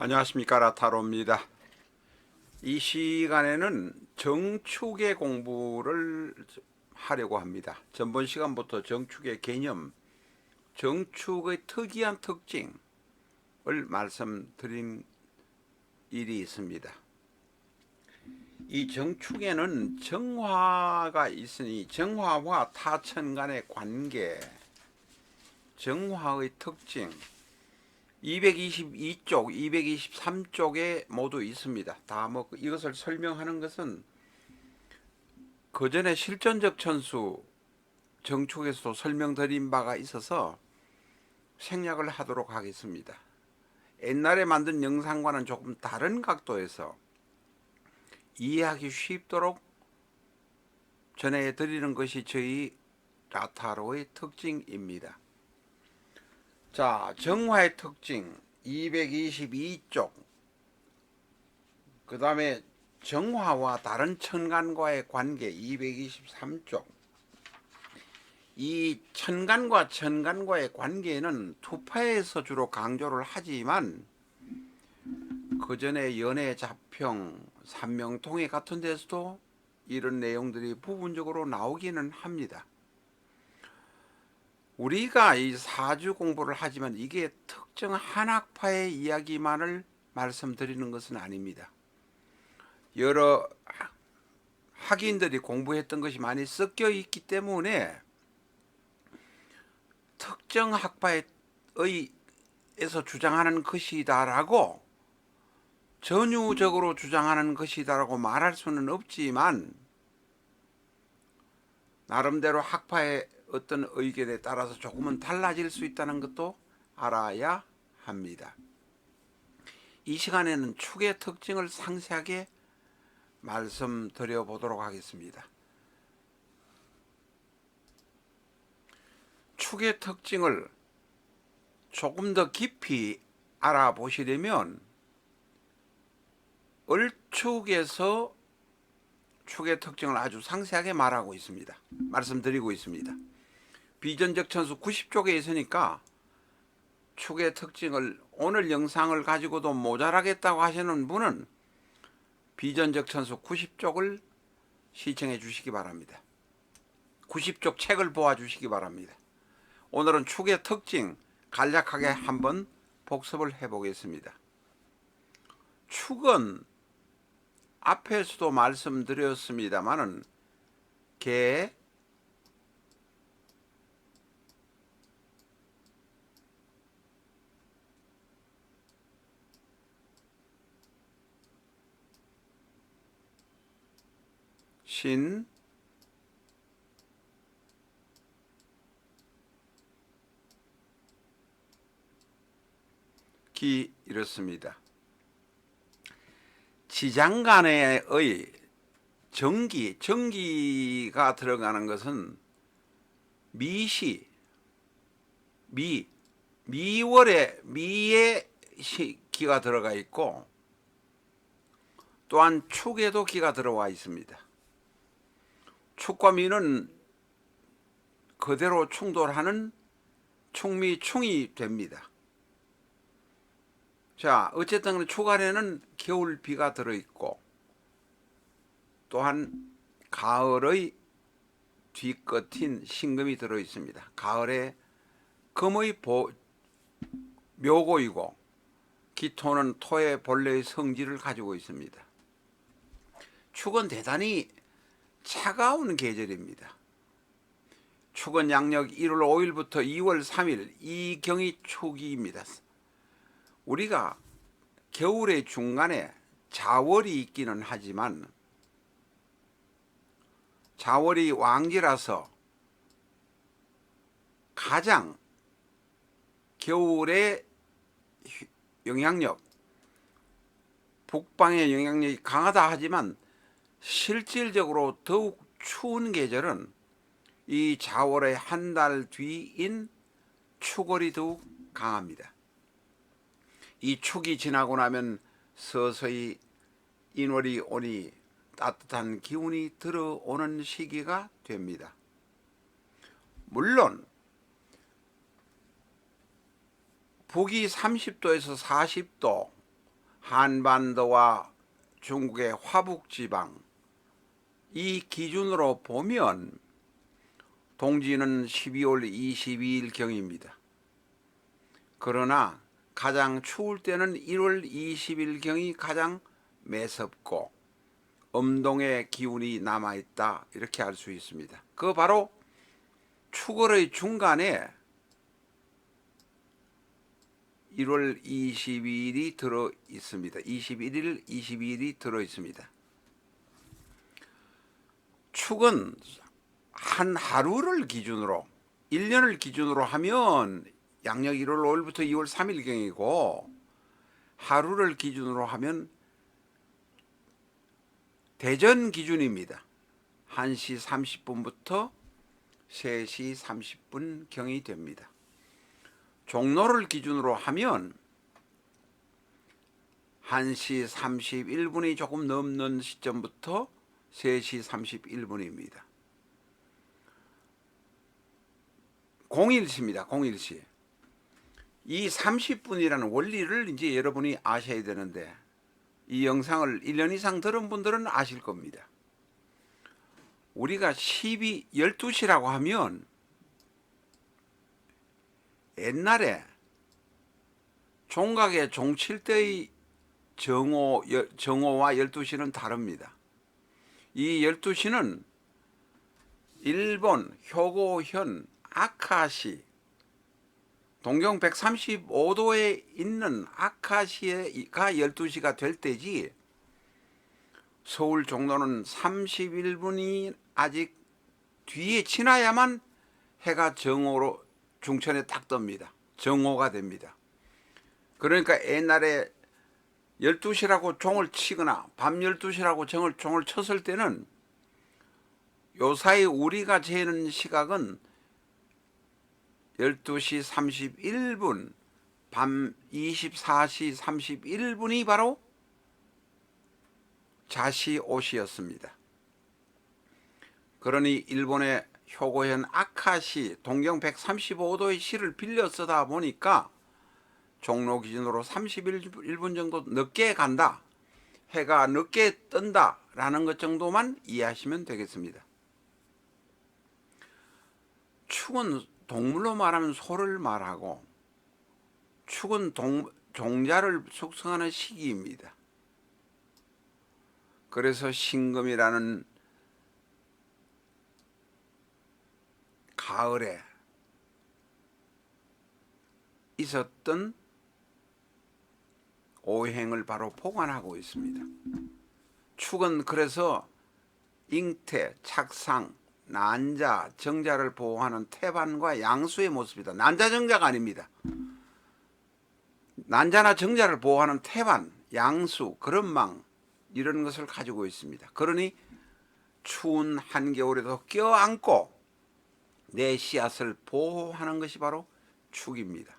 안녕하십니까, 라타로입니다. 이 시간에는 정축의 공부를 하려고 합니다. 전번 시간부터 정축의 개념, 정축의 특이한 특징을 말씀드린 일이 있습니다. 이 정축에는 정화가 있으니 정화와 타천 간의 관계, 정화의 특징, 222쪽, 223쪽에 모두 있습니다. 다 뭐 이것을 설명하는 것은 그 전에 실전적 천수 정축에서도 설명드린 바가 있어서 생략을 하도록 하겠습니다. 옛날에 만든 영상과는 조금 다른 각도에서 이해하기 쉽도록 전해드리는 것이 저희 라타로의 특징입니다. 자, 정화의 특징 222쪽, 그 다음에 정화와 다른 천간과의 관계 223쪽. 이 천간과 천간과의 관계는 투파에서 주로 강조를 하지만 그 전에 연애 자평, 삼명통해 같은 데서도 이런 내용들이 부분적으로 나오기는 합니다. 우리가 이 사주 공부를 하지만 이게 특정 한 학파의 이야기만을 말씀드리는 것은 아닙니다. 여러 학인들이 공부했던 것이 많이 섞여 있기 때문에 특정 학파에서 주장하는 것이다라고 전유적으로 주장하는 것이다라고 말할 수는 없지만 나름대로 학파의 어떤 의견에 따라서 조금은 달라질 수 있다는 것도 알아야 합니다. 이 시간에는 축의 특징을 상세하게 말씀드려 보도록 하겠습니다. 축의 특징을 조금 더 깊이 알아보시려면 을축에서 축의 특징을 아주 상세하게 말하고 있습니다. 말씀드리고 있습니다. 비전적 천수 90쪽에 있으니까 축의 특징을 오늘 영상을 가지고도 모자라겠다고 하시는 분은 비전적 천수 90쪽을 시청해 주시기 바랍니다. 90쪽 책을 보아 주시기 바랍니다. 오늘은 축의 특징 간략하게 한번 복습을 해보겠습니다. 축은 앞에서도 말씀드렸습니다마는 개, 신, 기 이렇습니다. 지장간의 정기가 들어가는 것은 미시, 미월에 미의 기가 들어가 있고 또한 축에도 기가 들어와 있습니다. 축과 미는 그대로 충돌하는 축미충이 됩니다. 자, 어쨌든 축 안에는 겨울비가 들어있고 또한 가을의 뒤끝인 신금이 들어있습니다. 가을에 금의 묘고이고 기토는 토의 본래의 성질을 가지고 있습니다. 축은 대단히 차가운 계절입니다. 축은 양력 1월 5일부터 2월 3일 이경이 축입니다. 우리가 겨울의 중간에 자월이 있기는 하지만 자월이 왕기라서 가장 겨울의 영향력, 북방의 영향력이 강하다 하지만 실질적으로 더욱 추운 계절은 이 자월의 한 달 뒤인 축월이 더욱 강합니다. 이 축이 지나고 나면 서서히 인월이 오니 따뜻한 기운이 들어오는 시기가 됩니다. 물론 북위 30도에서 40도, 한반도와 중국의 화북지방 이 기준으로 보면 동지는 12월 22일 경입니다. 그러나 가장 추울 때는 1월 20일 경이 가장 매섭고 음동의 기운이 남아있다 이렇게 알 수 있습니다. 그 바로 축월의 중간에 1월 22일이 들어 있습니다. 21일, 22일이 들어 있습니다. 축은 한 하루를 기준으로 1년을 기준으로 하면 양력 1월 5일부터 2월 3일경이고 하루를 기준으로 하면 대전 기준입니다. 1시 30분부터 3시 30분 경이 됩니다. 종로를 기준으로 하면 1시 31분이 조금 넘는 시점부터 3시 31분입니다. 공일시입니다. 공일시. 이 30분이라는 원리를 이제 여러분이 아셔야 되는데 이 영상을 1년 이상 들은 분들은 아실 겁니다. 우리가 12시라고 하면 옛날에 종각에 종칠 때의 정오와 12시는 다릅니다. 이 12시는 일본 효고현 아카시 동경 135도에 있는 아카시가 12시가 될 때지 서울 종로는 31분이 아직 뒤에 지나야만 해가 정오로 중천에 딱 뜹니다. 정오가 됩니다. 그러니까 옛날에 12시라고 종을 치거나 밤 12시라고 종을 쳤을 때는 요사이 우리가 재는 시각은 12시 31분, 밤 24시 31분이 바로 자시오시였습니다. 그러니 일본의 효고현 아카시 동경 135도의 시를 빌려 쓰다 보니까 종로 기준으로 31분 정도 늦게 간다. 해가 늦게 뜬다 라는 것 정도만 이해하시면 되겠습니다. 축은 동물로 말하면 소를 말하고 축은 종자를 숙성하는 시기입니다. 그래서 신금이라는 가을에 있었던 오행을 바로 보관하고 있습니다. 축은 그래서 잉태, 착상, 난자, 정자를 보호하는 태반과 양수의 모습이다. 난자, 정자가 아닙니다. 난자나 정자를 보호하는 태반, 양수, 그런망 이런 것을 가지고 있습니다. 그러니 추운 한겨울에도 껴안고 내 씨앗을 보호하는 것이 바로 축입니다.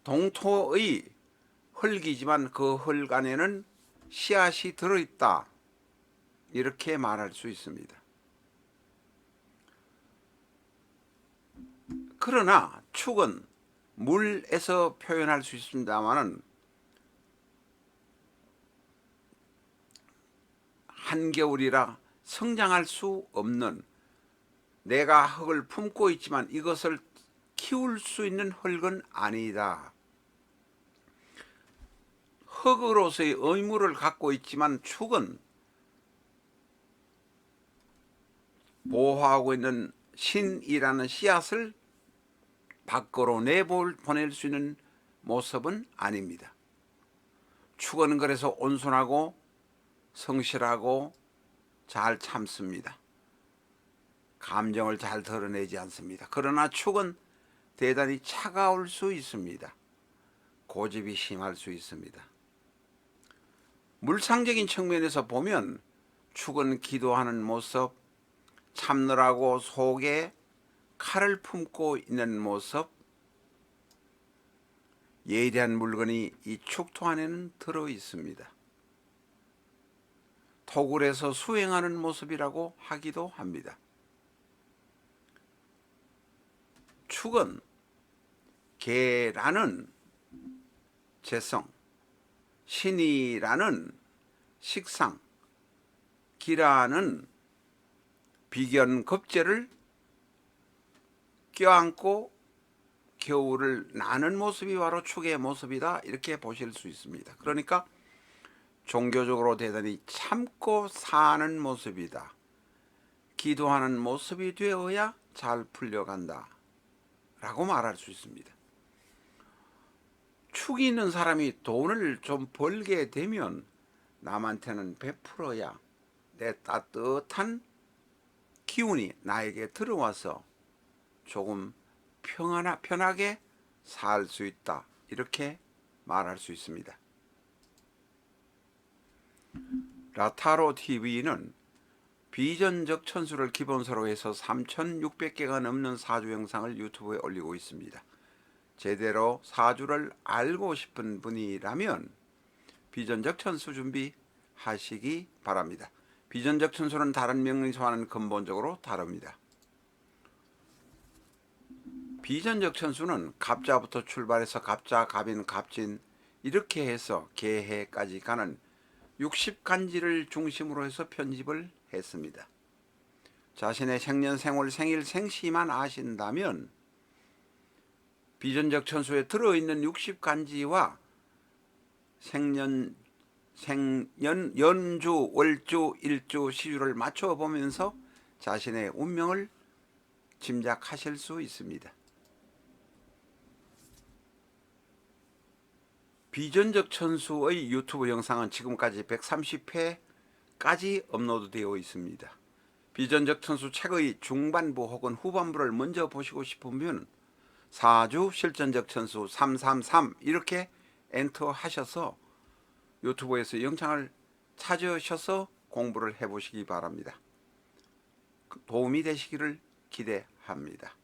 동토의 흙이지만 그 흙 안에는 씨앗이 들어있다 이렇게 말할 수 있습니다. 그러나 축은 물에서 표현할 수 있습니다만은 한겨울이라 성장할 수 없는 내가 흙을 품고 있지만 이것을 키울 수 있는 흙은 아니다. 흙으로서의 의무를 갖고 있지만 축은 보호하고 있는 신이라는 씨앗을 밖으로 내보낼 수 있는 모습은 아닙니다. 축은 그래서 온순하고 성실하고 잘 참습니다. 감정을 잘 드러내지 않습니다. 그러나 축은 대단히 차가울 수 있습니다. 고집이 심할 수 있습니다. 물상적인 측면에서 보면 축은 기도하는 모습, 참느라고 속에 칼을 품고 있는 모습, 예리한 물건이 이 축토 안에는 들어 있습니다. 토굴에서 수행하는 모습이라고 하기도 합니다. 축은 개라는 재성, 신이라는 식상, 기라는 비견급제를 껴안고 겨울을 나는 모습이 바로 축의 모습이다, 이렇게 보실 수 있습니다. 그러니까 종교적으로 대단히 참고 사는 모습이다, 기도하는 모습이 되어야 잘 풀려간다 라고 말할 수 있습니다. 축이 있는 사람이 돈을 좀 벌게 되면 남한테는 베풀어야 내 따뜻한 기운이 나에게 들어와서 조금 편하게 살 수 있다, 이렇게 말할 수 있습니다. 라타로 TV는 비전적 천수를 기본서로 해서 3,600개가 넘는 사주 영상을 유튜브에 올리고 있습니다. 제대로 사주를 알고 싶은 분이라면 비전적 천수 준비하시기 바랍니다. 비전적 천수는 다른 명리서와는 근본적으로 다릅니다. 비전적 천수는 갑자부터 출발해서 갑자, 갑인, 갑진 이렇게 해서 개해까지 가는 60간지를 중심으로 해서 편집을 했습니다. 자신의 생년, 생월, 생일, 생시만 아신다면 비전적 천수에 들어있는 60간지와 연주, 월주, 일주, 시주를 맞춰보면서 자신의 운명을 짐작하실 수 있습니다. 비전적 천수의 유튜브 영상은 지금까지 130회까지 업로드되어 있습니다. 비전적 천수 책의 중반부 혹은 후반부를 먼저 보시고 싶으면 사주 실전적 천수 333 이렇게 엔터 하셔서 유튜브에서 영상을 찾으셔서 공부를 해보시기 바랍니다. 도움이 되시기를 기대합니다.